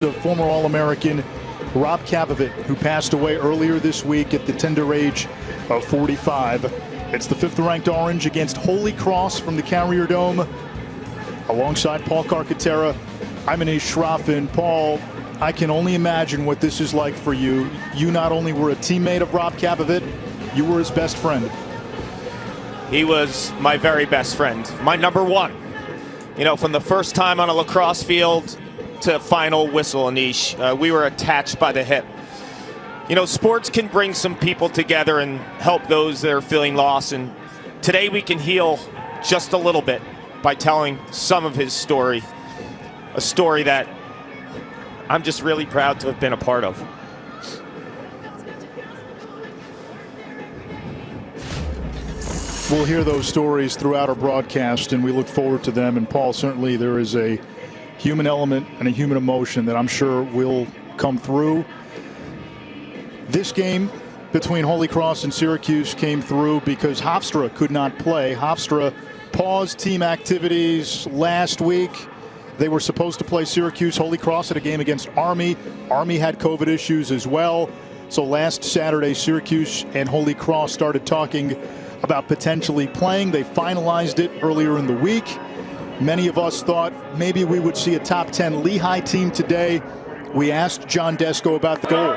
The former All-American Rob Kavovit, who passed away earlier this week at the tender age of 45. It's the 5th-ranked Orange against Holy Cross from the Carrier Dome. Alongside Paul Carcaterra, I'm Anish Shroffin. Paul, I can only imagine what this is like for you. You not only were a teammate of Rob Kavovit, you were his best friend. He was my very best friend, my number one. You know, from the first time on a lacrosse field to final whistle, Anish, we were attached by the hip. You know, sports can bring some people together and help those that are feeling lost, and today we can heal just a little bit by telling some of his story, a story that I'm just really proud to have been a part of. We'll hear those stories throughout our broadcast, and we look forward to them. And Paul, certainly there is a human element and a human emotion that I'm sure will come through. This game between Holy Cross and Syracuse came through because Hofstra could not play. Hofstra paused team activities last week. They were supposed to play Syracuse. Holy Cross had a game against Army. Army had COVID issues as well. So last Saturday, Syracuse and Holy Cross started talking about potentially playing. They finalized it earlier in the week. Many of us thought maybe we would see a top 10 Lehigh team today. We asked John Desko about the goal.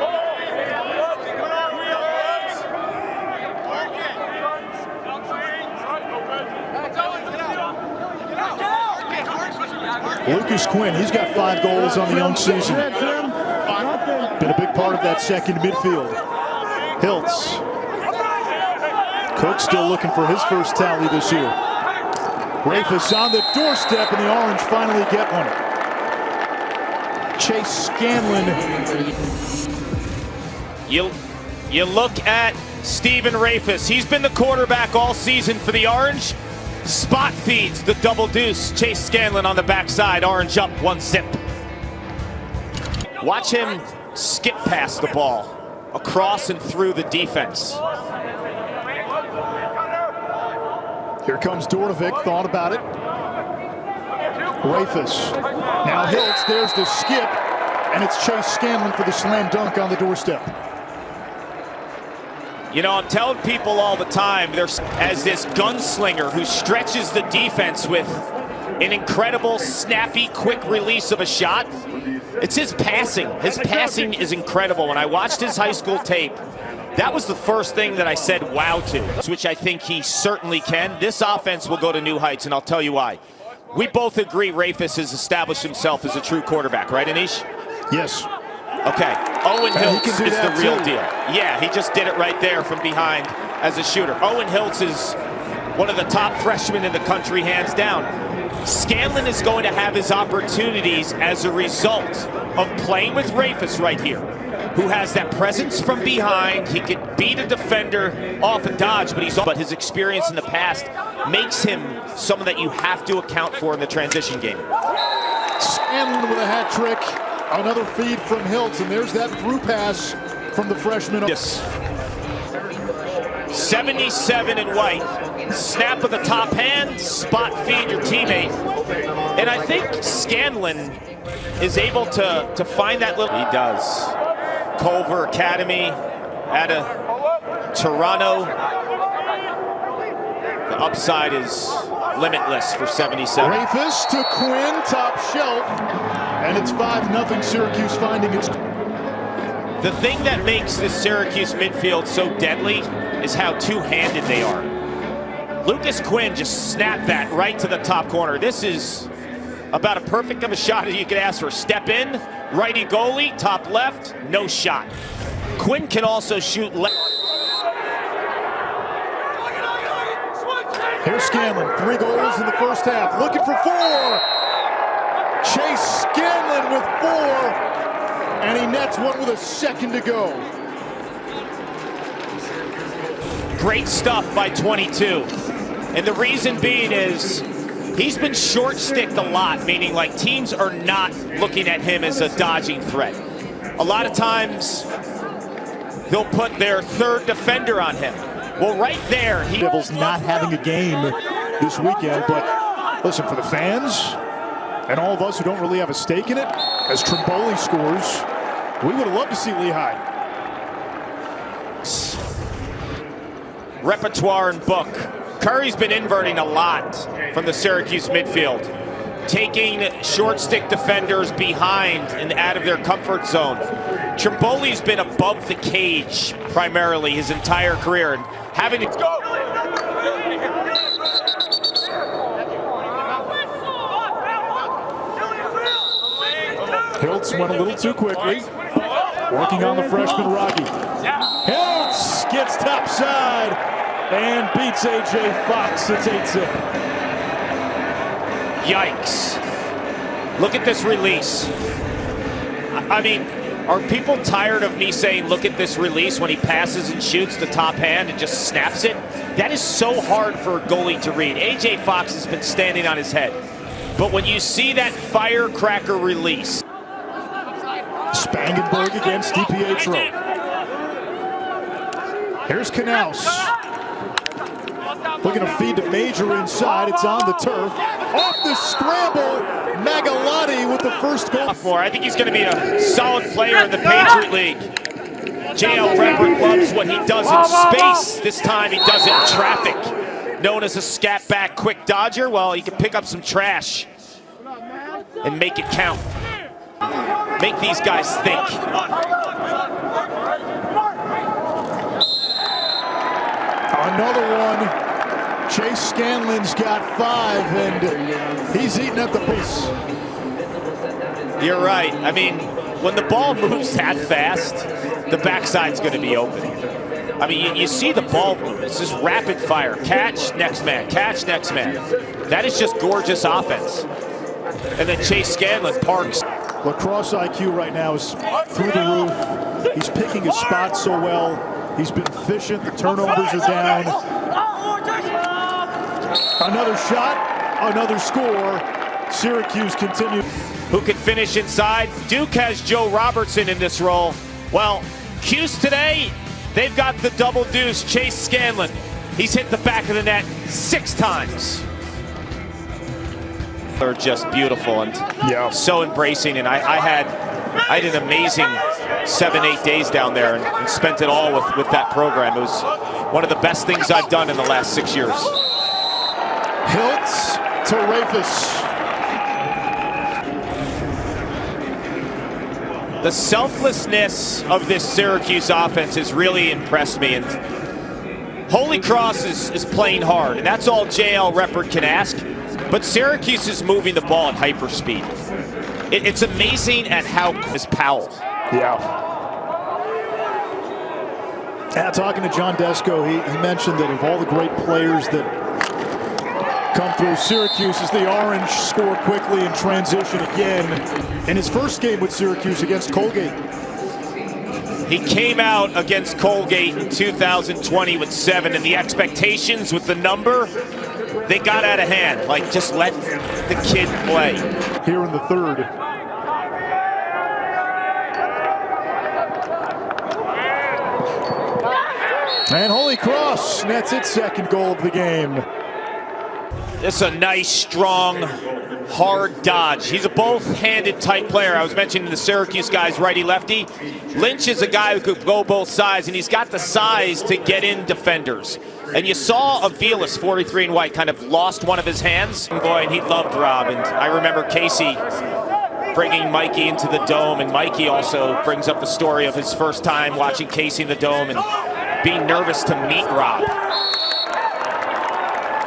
Lucas Quinn, he's got 5 goals on the young season. Been a big part of that second midfield. Hiltz. Cook still looking for his first tally this year. Rafus on the doorstep, and the Orange finally get one. Chase Scanlon. You look at Steven Rafus. He's been the quarterback all season for the Orange. Spot feeds the double deuce. Chase Scanlon on the backside. Orange up 1-zip. Watch him skip past the ball, across and through the defense. Here comes Dordovic, thought about it. Rafus. Now Hiltz, there's the skip, and it's Chase Scanlon for the slam dunk on the doorstep. You know, I'm telling people all the time, there's as this gunslinger who stretches the defense with an incredible, snappy, quick release of a shot. It's his passing. His passing is incredible. When I watched his high school tape, that was the first thing that I said wow to, which I think he certainly can. This offense will go to new heights, and I'll tell you why. We both agree Rafus has established himself as a true quarterback, right, Anish? Yes. Okay, Owen Hiltz is the real too. deal. Yeah, he just did it right there from behind as a shooter. Owen Hiltz is one of the top freshmen in the country, hands down. Scanlon is going to have his opportunities as a result of playing with Rafus right here, who has that presence from behind. He can beat a defender off a dodge, but his experience in the past makes him someone that you have to account for in the transition game. Scanlon with a hat trick. Another feed from Hiltz, and there's that through pass from the freshman. Yes. 77 in white. Snap of the top hand, spot feed your teammate. And I think Scanlon is able to find that little... He does. Culver Academy out of Toronto. The upside is limitless for 77. Rafus to Quinn, top shelf, and it's 5-0 Syracuse finding its... The thing that makes the Syracuse midfield so deadly is how two-handed they are. Lucas Quinn just snapped that right to the top corner. This is about a perfect of a shot as you could ask for. Step in, righty goalie, top left, no shot. Quinn can also shoot left. Here's Scanlon, 3 goals in the first half, looking for 4. Chase Scanlon with 4, and he nets one with a second to go. Great stuff by 22. And the reason being is he's been short-sticked a lot, meaning like teams are not looking at him as a dodging threat. A lot of times they'll put their third defender on him. Well, right there, Devils not having a game this weekend, but listen, for the fans, And all of us who don't really have a stake in it, as Trimboli scores, we would have loved to see Lehigh. Repertoire and book. Curry's been inverting a lot from the Syracuse midfield, taking short stick defenders behind and out of their comfort zone. Trimboli's been above the cage primarily his entire career, and having to go. Hiltz went a little too quickly, working on the freshman Rocky. Hiltz gets topside and beats A.J. Fox. It's 8-zip. Yikes. Look at this release. I mean, are people tired of me saying, look at this release when he passes and shoots the top hand and just snaps it? That is so hard for a goalie to read. A.J. Fox has been standing on his head. But when you see that firecracker release. Spangenberg against DiPietro. Here's Knaus. Looking to feed to Major inside. It's on the turf. Off the scramble. Magalati with the first goal. I think he's going to be a solid player in the Patriot League. J.L. Rembert loves what he does in space. This time he does it in traffic. Known as a scat back quick dodger. Well, he can pick up some trash and make it count. Make these guys think. Another one. Chase Scanlon's got 5, and he's eating at the base. You're right. I mean, when the ball moves that fast, the backside's going to be open. I mean, you see the ball move. It's just rapid fire. Catch, next man. Catch, next man. That is just gorgeous offense. And then Chase Scanlon parks. Lacrosse IQ right now is through the roof. He's picking his spots so well. He's been efficient. The turnovers are down. Another shot, another score. Syracuse continues. Who can finish inside? Duke has Joe Robertson in this role. Well, Cuse today, they've got the double deuce, Chase Scanlon. He's hit the back of the net 6 times. They're just beautiful and so embracing. And I had an amazing 7-8 days down there and spent it all with that program. It was one of the best things I've done in the last 6 years. Hiltz to Rafus. The selflessness of this Syracuse offense has really impressed me. And Holy Cross is playing hard, and that's all J.L. Rembert can ask. But Syracuse is moving the ball at hyperspeed. It's amazing at how is Powell. Yeah, talking to John Desko, he mentioned that of all the great players that come through, Syracuse is the orange, score quickly and transition again. In his first game with Syracuse against Colgate. He came out against Colgate in 2020 with 7, and the expectations with the number, they got out of hand. Like, just let the kid play. Here in the third. And Holy Cross nets its second goal of the game. This is a nice, strong, hard dodge. He's a both-handed type player. I was mentioning the Syracuse guys, righty-lefty. Lynch is a guy who could go both sides, and he's got the size to get in defenders. And you saw Avilas, 43 and white, kind of lost one of his hands. Boy, and he loved Rob. And I remember Casey bringing Mikey into the Dome, and Mikey also brings up the story of his first time watching Casey in the Dome and being nervous to meet Rob.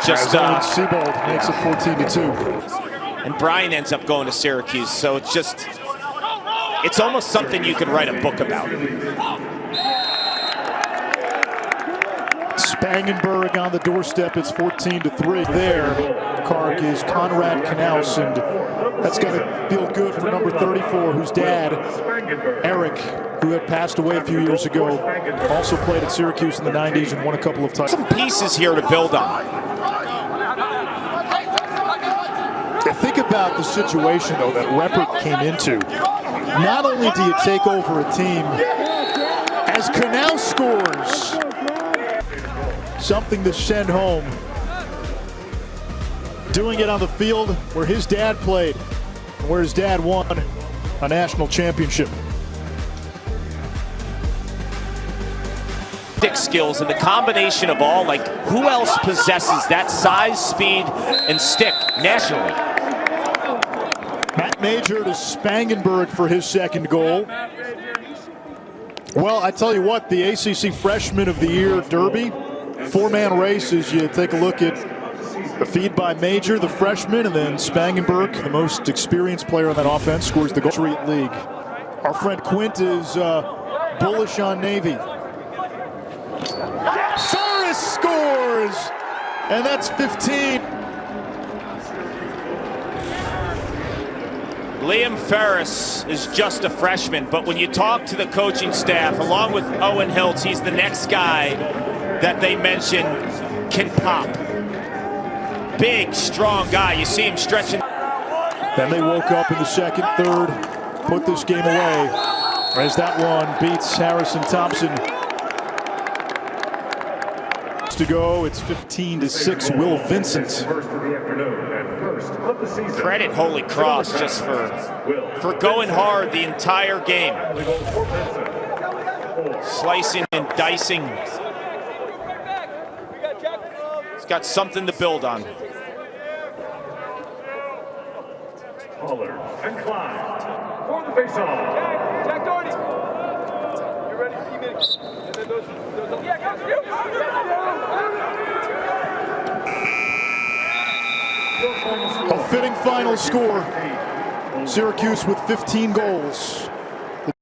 Just Seabold makes it 14-2. And Brian ends up going to Syracuse, so it's almost something you could write a book about. Spangenberg on the doorstep. It's 14-3. There, Kark is Conrad Knaus, and that's got to feel good for number 34, whose dad, Eric, who had passed away a few years ago, also played at Syracuse in the 90s and won a couple of times. Some pieces here to build on. Think about the situation, though, that Rembert came into. Not only do you take over a team, as Knaus scores, something to send home. Doing it on the field where his dad played. where his dad won a national championship. Skills and the combination of all, like, who else possesses that size, speed, and stick nationally? Matt Major to Spangenberg for his second goal. Well, I tell you what, the ACC Freshman of the Year Derby, four-man race, as you take a look at the feed by Major, the freshman, and then Spangenberg, the most experienced player on that offense, scores the goal. Street League. Our friend Quint is bullish on Navy. Ferris scores, and that's 15. Liam Ferris is just a freshman, but when you talk to the coaching staff, along with Owen Hiltz, he's the next guy that they mention can pop. Big, strong guy. You see him stretching. Then they woke up in the second, third, put this game away as that one beats Harrison Thompson. To go, it's 15-6. Will Vincent. Credit Holy Cross just for going hard the entire game, slicing and dicing. He's got something to build on. Pollard and Klein for the faceoff. Jack Doherty. You ready? Keep it. And then those yeah, go. A fitting final score. Syracuse with 15 goals.